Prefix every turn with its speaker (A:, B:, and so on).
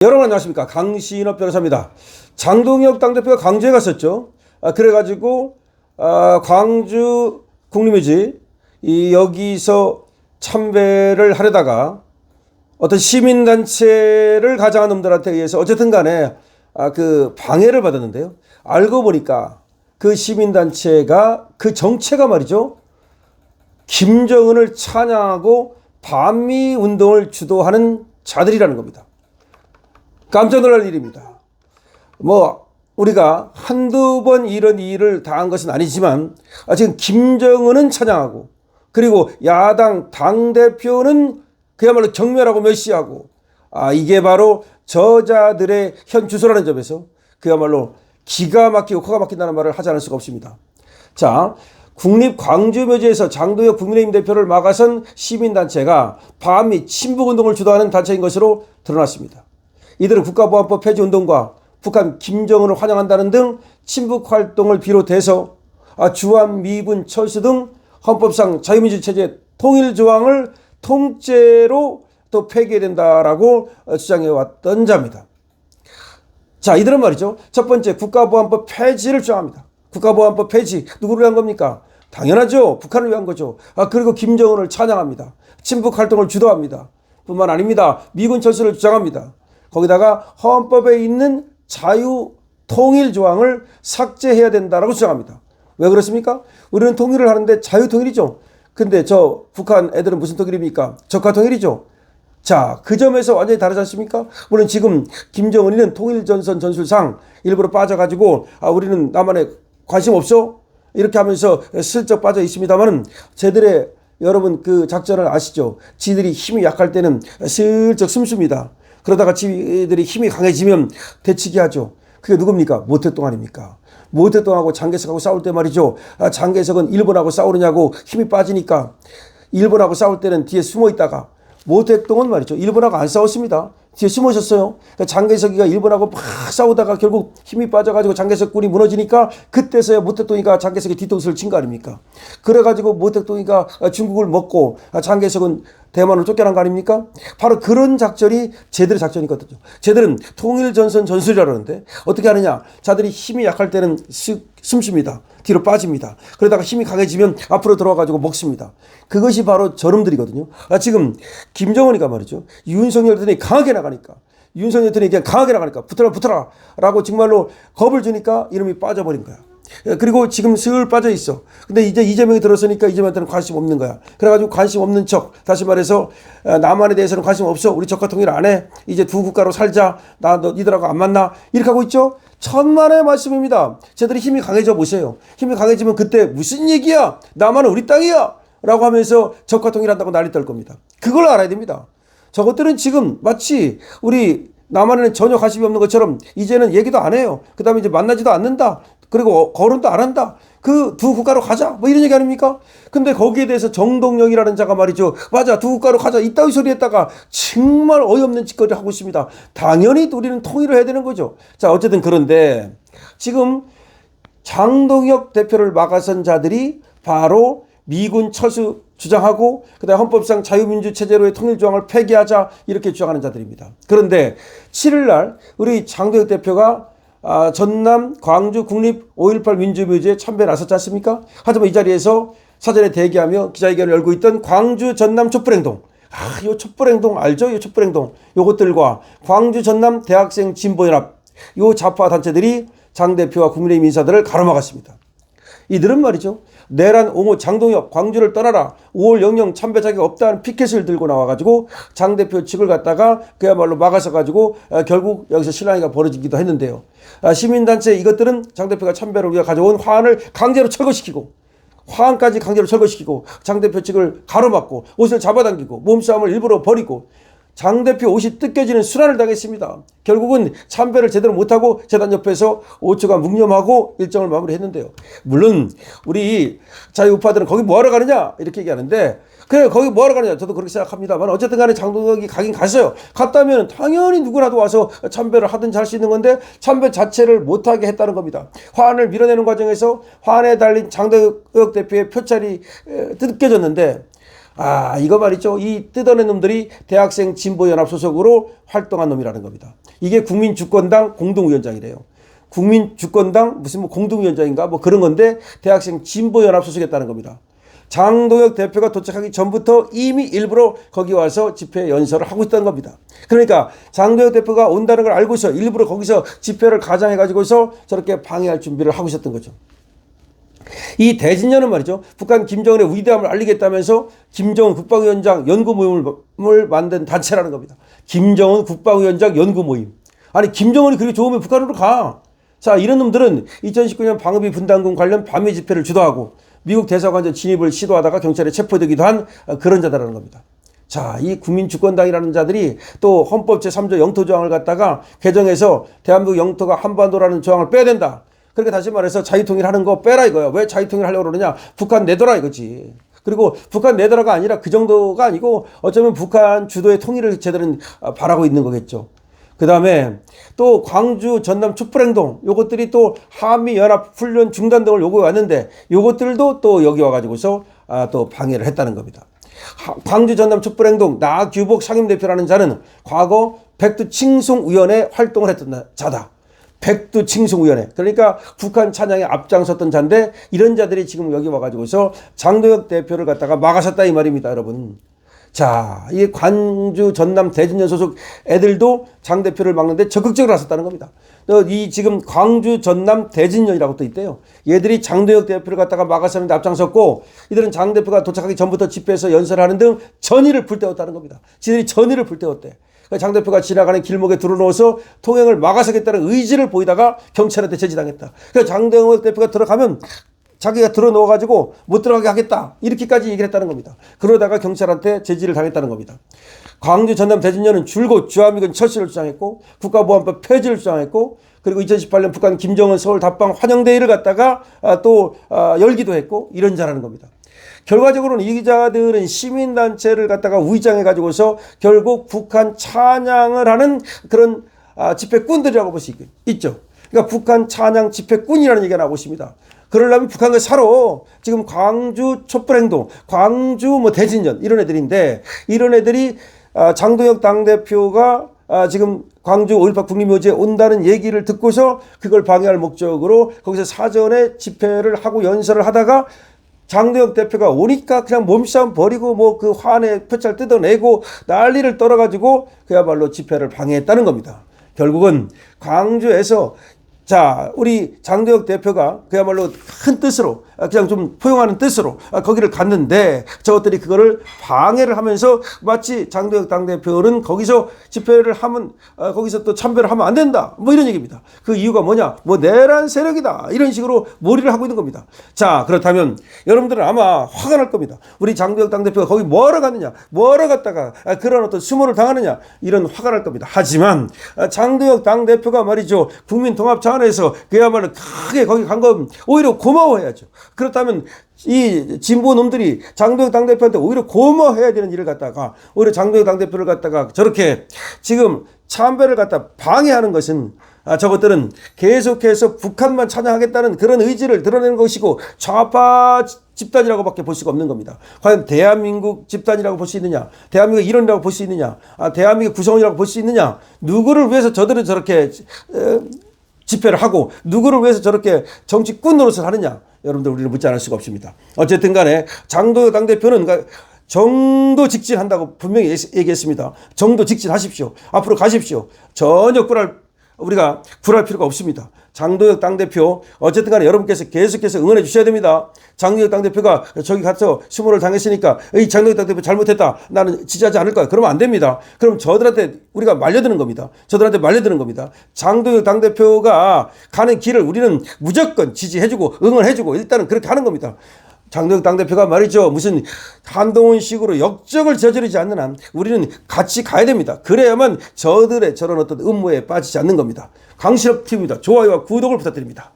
A: 여러분 안녕하십니까, 강신업 변호사입니다. 장동혁 당대표가 광주에 갔었죠. 그래가지고 광주 국립묘지 여기서 참배를 하려다가 어떤 시민단체를 가장한 놈들한테 의해서 어쨌든 간에 그 방해를 받았는데요. 알고 보니까 그 시민단체가 그 정체가 말이죠, 김정은을 찬양하고 반미운동을 주도하는 자들이라는 겁니다. 깜짝 놀랄 일입니다. 우리가 한두 번 이런 일을 당한 것은 아니지만 지금 김정은은 찬양하고, 그리고 야당 당대표는 그야말로 경멸하고 멸시하고, 이게 바로 저자들의 현 주소라는 점에서 그야말로 기가 막히고 코가 막힌다는 말을 하지 않을 수가 없습니다. 자, 국립광주묘지에서 장동혁 국민의힘 대표를 막아선 시민단체가 반미 친북운동을 주도하는 단체인 것으로 드러났습니다. 이들은 국가보안법 폐지운동과 북한 김정은을 환영한다는 등 친북활동을 비롯해서 주한미군 철수 등 헌법상 자유민주체제 통일조항을 통째로 또 폐기해야 된다라고 주장해왔던 자입니다. 자, 이들은 말이죠, 첫 번째 국가보안법 폐지를 주장합니다. 국가보안법 폐지, 누구를 위한 겁니까? 당연하죠, 북한을 위한 거죠. 그리고 김정은을 찬양합니다. 친북활동을 주도합니다. 뿐만 아닙니다, 미군 철수를 주장합니다. 거기다가 헌법에 있는 자유통일조항을 삭제해야 된다라고 주장합니다. 왜 그렇습니까? 우리는 통일을 하는데 자유통일이죠. 근데 저 북한 애들은 무슨 통일입니까? 적화통일이죠. 자, 그 점에서 완전히 다르지 않습니까? 물론 지금 김정은이는 통일전선 전술상 일부러 빠져가지고 우리는 남한에 관심 없어? 이렇게 하면서 슬쩍 빠져 있습니다만은, 쟤들의 여러분 그 작전을 아시죠? 지들이 힘이 약할 때는 슬쩍 숨습니다. 그러다가 지들이 힘이 강해지면 대치기 하죠. 그게 누굽니까? 모택동 아닙니까? 모택동하고 장개석하고 싸울 때 말이죠, 장개석은 일본하고 싸우느냐고 힘이 빠지니까 일본하고 싸울 때는 뒤에 숨어 있다가, 모택동은 말이죠, 일본하고 안 싸웠습니다. 뒤에 숨어 있었어요. 그러니까 장개석이가 일본하고 막 싸우다가 결국 힘이 빠져가지고 장개석 군이 무너지니까 그때서야 모택동이가 장개석의 뒤통수를 친 거 아닙니까? 그래가지고 모택동이가 중국을 먹고 장개석은 대만으로 쫓겨난 거 아닙니까? 바로 그런 작전이 쟤들의 작전이거든요. 쟤들은 통일전선 전술이라 그러는데 어떻게 하느냐? 자들이 힘이 약할 때는 숨쉽니다. 뒤로 빠집니다. 그러다가 힘이 강해지면 앞으로 들어와가지고 먹습니다. 그것이 바로 저놈들이거든요. 지금 김정은이가 말이죠, 윤석열 대통령이 강하게 나가니까, 윤석열 대통령이 그냥 강하게 나가니까 붙어라 라고 정말로 겁을 주니까 이놈이 빠져버린 거야. 그리고 지금 슬 빠져 있어. 근데 이제 이재명이 들었으니까 이재명한테는 관심 없는 거야. 그래가지고 관심 없는 척, 다시 말해서 남한에 대해서는 관심 없어, 우리 적화통일 안 해, 이제 두 국가로 살자, 너 니들하고 안 만나, 이렇게 하고 있죠. 천만의 말씀입니다. 쟤들이 힘이 강해져 보세요. 힘이 강해지면 그때 무슨 얘기야, 남한은 우리 땅이야 라고 하면서 적화통일한다고 난리 떨 겁니다. 그걸 알아야 됩니다. 저것들은 지금 마치 우리 남한에는 전혀 관심이 없는 것처럼 이제는 얘기도 안 해요. 그 다음에 이제 만나지도 않는다, 그리고 거론도 안 한다, 그 두 국가로 가자, 이런 얘기 아닙니까? 근데 거기에 대해서 정동영이라는 자가 말이죠, 맞아, 두 국가로 가자, 이따위 소리 했다가 정말 어이없는 짓거리를 하고 있습니다. 당연히 우리는 통일을 해야 되는 거죠. 자, 어쨌든 그런데 지금 장동혁 대표를 막아선 자들이 바로 미군 철수 주장하고, 그다음에 헌법상 자유민주 체제로의 통일조항을 폐기하자, 이렇게 주장하는 자들입니다. 그런데 7일 날 우리 장동혁 대표가 전남 광주 국립 5.18 민주묘지에 참배에 나섰지 않습니까? 하지만 이 자리에서 사전에 대기하며 기자회견을 열고 있던 광주 전남 촛불행동, 이 촛불행동 알죠? 이 촛불행동, 요것들과 광주 전남 대학생 진보연합, 요 좌파 단체들이 장 대표와 국민의힘 인사들을 가로막았습니다. 이들은 말이죠, 내란 옹호 장동혁 광주를 떠나라, 5월 영영 참배 자격 없다는 피켓을 들고 나와가지고 장 대표 측을 갖다가 그야말로 막아서가지고 결국 여기서 실랑이가 벌어지기도 했는데요. 시민단체 이것들은 장 대표가 참배를 위해 가져온 화환을 강제로 철거시키고, 화환까지 강제로 철거시키고, 장 대표 측을 가로막고 옷을 잡아당기고 몸싸움을 일부러 벌이고, 장 대표 옷이 뜯겨지는 순환을 당했습니다. 결국은 참배를 제대로 못하고 재단 옆에서 5초간 묵념하고 일정을 마무리했는데요. 물론 우리 자유우파들은 거기 뭐하러 가느냐 이렇게 얘기하는데, 그래 거기 뭐하러 가느냐, 저도 그렇게 생각합니다만, 어쨌든 간에 장동혁이 가긴 갔어요. 갔다면 당연히 누구라도 와서 참배를 하든지 할 수 있는 건데 참배 자체를 못하게 했다는 겁니다. 화환을 밀어내는 과정에서 화환에 달린 장동혁 대표의 표찰이 뜯겨졌는데 이거 말이죠. 이 뜯어낸 놈들이 대학생 진보연합 소속으로 활동한 놈이라는 겁니다. 이게 국민주권당 공동위원장이래요. 국민주권당 무슨 뭐 공동위원장인가 뭐 그런 건데 대학생 진보연합 소속이었다는 겁니다. 장동혁 대표가 도착하기 전부터 이미 일부러 거기 와서 집회 연설을 하고 있다는 겁니다. 그러니까 장동혁 대표가 온다는 걸 알고서 일부러 거기서 집회를 가장해가지고서 저렇게 방해할 준비를 하고 있었던 거죠. 이 대진년은 말이죠. 북한 김정은의 위대함을 알리겠다면서 김정은 국방위원장 연구 모임을 만든 단체라는 겁니다. 김정은 국방위원장 연구 모임. 아니 김정은이 그렇게 좋으면 북한으로 가. 자, 이런 놈들은 2019년 방위비 분담금 관련 반미 집회를 주도하고 미국 대사관전 진입을 시도하다가 경찰에 체포되기도 한 그런 자들이라는 겁니다. 자, 이 국민주권당이라는 자들이 또 헌법 제3조 영토 조항을 갖다가 개정해서 대한민국 영토가 한반도라는 조항을 빼야 된다. 그렇게 다시 말해서 자유통일하는 거 빼라 이거야. 왜 자유통일 하려고 그러느냐. 북한 내둬라 이거지. 그리고 북한 내둬라가 아니라 그 정도가 아니고 어쩌면 북한 주도의 통일을 제대로 바라고 있는 거겠죠. 그 다음에 또 광주 전남 촛불행동 요것들이 또 한미연합훈련 중단 등을 요구해 왔는데 요것들도 또 여기 와가지고서 또 방해를 했다는 겁니다. 광주 전남 촛불행동 나규복 상임대표라는 자는 과거 백두칭송위원회 활동을 했던 자다. 백두칭송위원회. 그러니까 북한 찬양에 앞장섰던 자인데 이런 자들이 지금 여기 와가지고서 장동혁 대표를 갖다가 막아섰다 이 말입니다, 여러분. 자, 이 광주 전남 대진년 소속 애들도 장 대표를 막는데 적극적으로 나섰다는 겁니다. 이 지금 광주 전남 대진년이라고 또 있대요. 얘들이 장동혁 대표를 갖다가 막아서는데 앞장섰고 이들은 장 대표가 도착하기 전부터 집회에서 연설하는 등 전의를 불태웠다는 겁니다. 지들이 전의를 불태웠대. 장 대표가 지나가는 길목에 들어놓아서 통행을 막아서겠다는 의지를 보이다가 경찰한테 제지당했다. 그래서 장동혁 대표가 들어가면 자기가 들어놓아가지고 못 들어가게 하겠다. 이렇게까지 얘기를 했다는 겁니다. 그러다가 경찰한테 제지를 당했다는 겁니다. 광주 전남 대진년은 줄곧 주한미군 철수를 주장했고 국가보안법 폐지를 주장했고 그리고 2018년 북한 김정은 서울 답방 환영대회를 갖다가 또 열기도 했고 이런 자라는 겁니다. 결과적으로는 이 기자들은 시민단체를 갖다가 위장해가지고서 결국 북한 찬양을 하는 그런 집회꾼들이라고 볼 수 있죠. 그러니까 북한 찬양 집회꾼이라는 얘기가 나오고 있습니다. 그러려면 북한을 사러 지금 광주 촛불행동, 광주 뭐 대진년 이런 애들인데 이런 애들이 장동혁 당대표가 지금 광주 5.18 국립묘지에 온다는 얘기를 듣고서 그걸 방해할 목적으로 거기서 사전에 집회를 하고 연설을 하다가 장동혁 대표가 오니까 그냥 몸싸움 버리고 뭐 그 화내 표창 뜯어내고 난리를 떨어가지고 그야말로 집회를 방해했다는 겁니다. 결국은 광주에서 자, 우리 장동혁 대표가 그야말로 큰 뜻으로 그냥 좀 포용하는 뜻으로 거기를 갔는데 저것들이 그거를 방해를 하면서 마치 장동혁 당대표는 거기서 집회를 하면 거기서 또 참배를 하면 안 된다. 뭐 이런 얘기입니다. 그 이유가 뭐냐? 뭐 내란 세력이다. 이런 식으로 몰이를 하고 있는 겁니다. 자, 그렇다면 여러분들은 아마 화가 날 겁니다. 우리 장동혁 당대표가 거기 뭐하러 갔느냐? 뭐하러 갔다가 그런 어떤 수모를 당하느냐? 이런 화가 날 겁니다. 하지만 장동혁 당대표가 말이죠. 국민통합 차원에서 그야말로 크게 거기 간 건 오히려 고마워해야죠. 그렇다면 이 진보 놈들이 장동혁 당대표한테 오히려 고마워해야 되는 일을 갖다가 오히려 장동혁 당대표를 갖다가 저렇게 지금 참배를 갖다 방해하는 것은 저것들은 계속해서 북한만 찬양하겠다는 그런 의지를 드러내는 것이고 좌파 집단이라고 밖에 볼 수가 없는 겁니다. 과연 대한민국 집단이라고 볼 수 있느냐? 대한민국 일원이라고 볼 수 있느냐? 대한민국 구성원이라고 볼 수 있느냐? 누구를 위해서 저들은 저렇게 집회를 하고 누구를 위해서 저렇게 정치꾼 노릇을 하느냐? 여러분들 우리는 묻지 않을 수가 없습니다. 어쨌든 간에 장동혁 당대표는 정도 직진한다고 분명히 얘기했습니다. 정도 직진하십시오. 앞으로 가십시오. 전혀 우리가 굴할 필요가 없습니다. 장동혁 당대표 어쨌든 간에 여러분께서 계속해서 응원해 주셔야 됩니다. 장동혁 당대표가 저기 가서 수모를 당했으니까 이 장동혁 당대표 잘못했다. 나는 지지하지 않을 거야. 그러면 안 됩니다. 그럼 저들한테 우리가 말려드는 겁니다. 저들한테 말려드는 겁니다. 장동혁 당대표가 가는 길을 우리는 무조건 지지해주고 응원해주고 일단은 그렇게 하는 겁니다. 장동혁 당대표가 말이죠. 무슨 한동훈식으로 역적을 저지르지 않는 한 우리는 같이 가야 됩니다. 그래야만 저들의 저런 어떤 음모에 빠지지 않는 겁니다. 강실업 TV입니다. 좋아요와 구독을 부탁드립니다.